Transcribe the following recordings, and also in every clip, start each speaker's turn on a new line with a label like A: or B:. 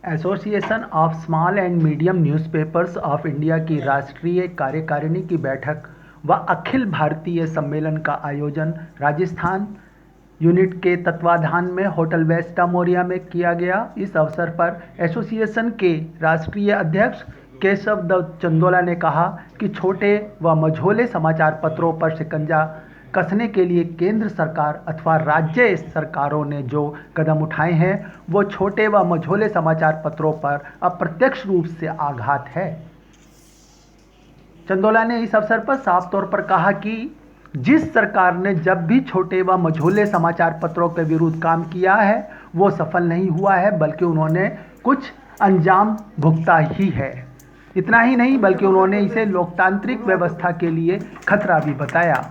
A: Association of small and medium newspapers of India की राष्ट्रीय कार्यकारिणी की बैठक व अखिल भारतीय सम्मेलन का आयोजन राजस्थान यूनिट के तत्वाधान में होटल वेस्टा मोरिया में किया गया। इस अवसर पर एसोसिएशन के राष्ट्रीय अध्यक्ष केशव दत्त चंदोला ने कहा कि छोटे व मझोले समाचार पत्रों पर शिकंजा कसने के लिए केंद्र सरकार अथवा राज्य सरकारों ने जो कदम उठाए हैं वो छोटे व मझोले समाचार पत्रों पर अप्रत्यक्ष रूप से आघात है। चंदोला ने इस अवसर पर साफ तौर पर कहा कि जिस सरकार ने जब भी छोटे व मझोले समाचार पत्रों के विरुद्ध काम किया है वो सफल नहीं हुआ है, बल्कि उन्होंने कुछ अंजाम भुगता ही है। इतना ही नहीं बल्कि उन्होंने इसे लोकतांत्रिक व्यवस्था के लिए खतरा भी बताया।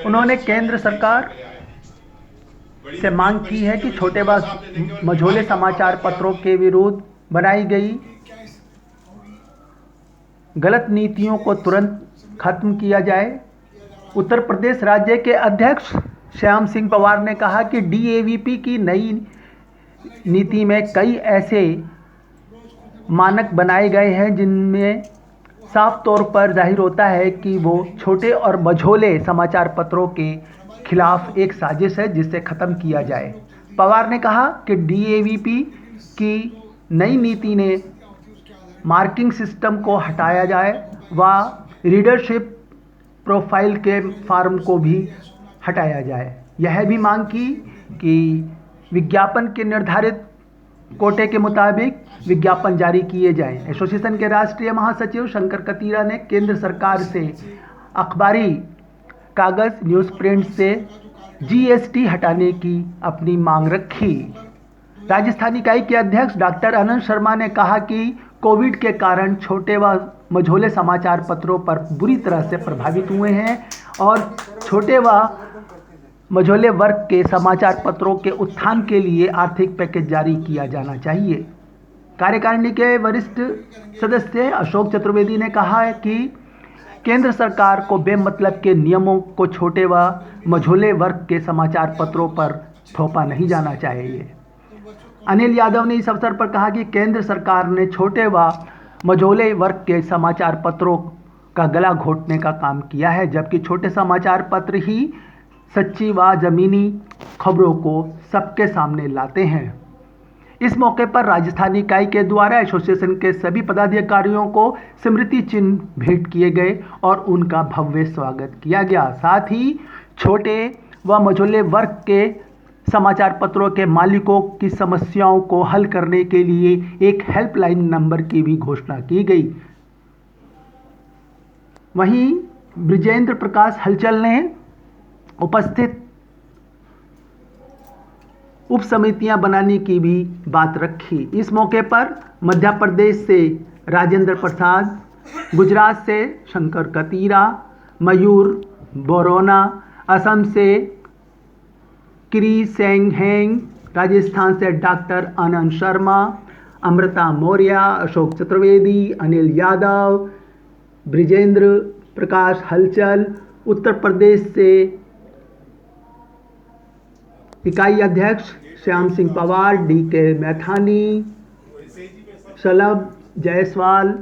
A: उन्होंने केंद्र सरकार से मांग की है कि छोटे व मझोले समाचार पत्रों के विरुद्ध बनाई गई गलत नीतियों को तुरंत खत्म किया जाए। उत्तर प्रदेश राज्य के अध्यक्ष श्याम सिंह पवार ने कहा कि डीएवीपी की नई नीति में कई ऐसे मानक बनाए गए हैं जिनमें साफ तौर पर जाहिर होता है कि वो छोटे और मझोले समाचार पत्रों के खिलाफ एक साजिश है जिसे ख़त्म किया जाए। पवार ने कहा कि डीएवीपी की नई नीति ने मार्किंग सिस्टम को हटाया जाए व रीडरशिप प्रोफाइल के फॉर्म को भी हटाया जाए। यह भी मांग की कि विज्ञापन के निर्धारित कोटे के मुताबिक विज्ञापन जारी किए जाएं। एसोसिएशन के राष्ट्रीय महासचिव शंकर कतीरा ने केंद्र सरकार से अखबारी कागज न्यूज़ प्रिंट से जीएसटी हटाने की अपनी मांग रखी। राजस्थान इकाई के अध्यक्ष डॉक्टर अनंत शर्मा ने कहा कि कोविड के कारण छोटे व मझोले समाचार पत्रों पर बुरी तरह से प्रभावित हुए हैं और छोटे व मझोले वर्ग के समाचार पत्रों के उत्थान के लिए आर्थिक पैकेज जारी किया जाना चाहिए। कार्यकारिणी के वरिष्ठ सदस्य अशोक चतुर्वेदी ने कहा है कि केंद्र सरकार को बेमतलब के नियमों को छोटे व मझोले वर्ग के समाचार पत्रों पर थोपा नहीं जाना चाहिए। अनिल यादव ने इस अवसर पर कहा कि केंद्र सरकार ने छोटे व मझोले वर्ग के समाचार पत्रों का गला घोटने का काम किया है, जबकि छोटे समाचार पत्र ही सच्ची व ज़मीनी खबरों को सबके सामने लाते हैं। इस मौके पर राजस्थानी इकाई के द्वारा एसोसिएशन के सभी पदाधिकारियों को स्मृति चिन्ह भेंट किए गए और उनका भव्य स्वागत किया गया। साथ ही छोटे व मझोले वर्ग के समाचार पत्रों के मालिकों की समस्याओं को हल करने के लिए एक हेल्पलाइन नंबर की भी घोषणा की गई। वहीं ब्रिजेंद्र प्रकाश हलचल ने उपस्थित उप समितियां बनाने की भी बात रखी। इस मौके पर मध्य प्रदेश से राजेंद्र प्रसाद, गुजरात से शंकर कतीरा, मयूर बोरोना, असम से क्री सेंग हेंग, राजस्थान से डॉक्टर आनंद शर्मा, अमृता मौर्य, अशोक चतुर्वेदी, अनिल यादव, ब्रिजेंद्र प्रकाश हलचल, उत्तर प्रदेश से इकाई अध्यक्ष श्याम सिंह पवार, डीके मैथानी, शलभ जायसवाल,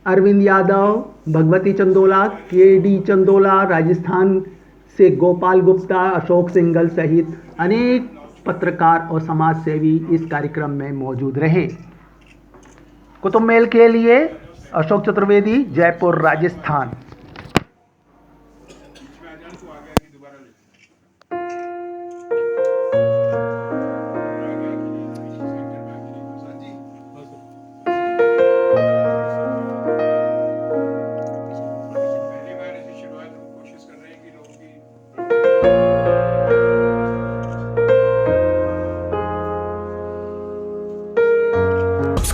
A: अरविंद यादव, भगवती चंदोला, केडी चंदोला, राजस्थान से गोपाल गुप्ता, अशोक सिंघल सहित अनेक पत्रकार और समाज सेवी इस कार्यक्रम में मौजूद रहे। कुतुब मेल के लिए Ashok Chaturvedi, Jaipur, Rajasthan.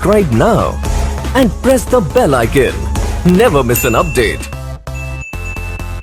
B: Subscribe now and press the bell icon. Never miss an update.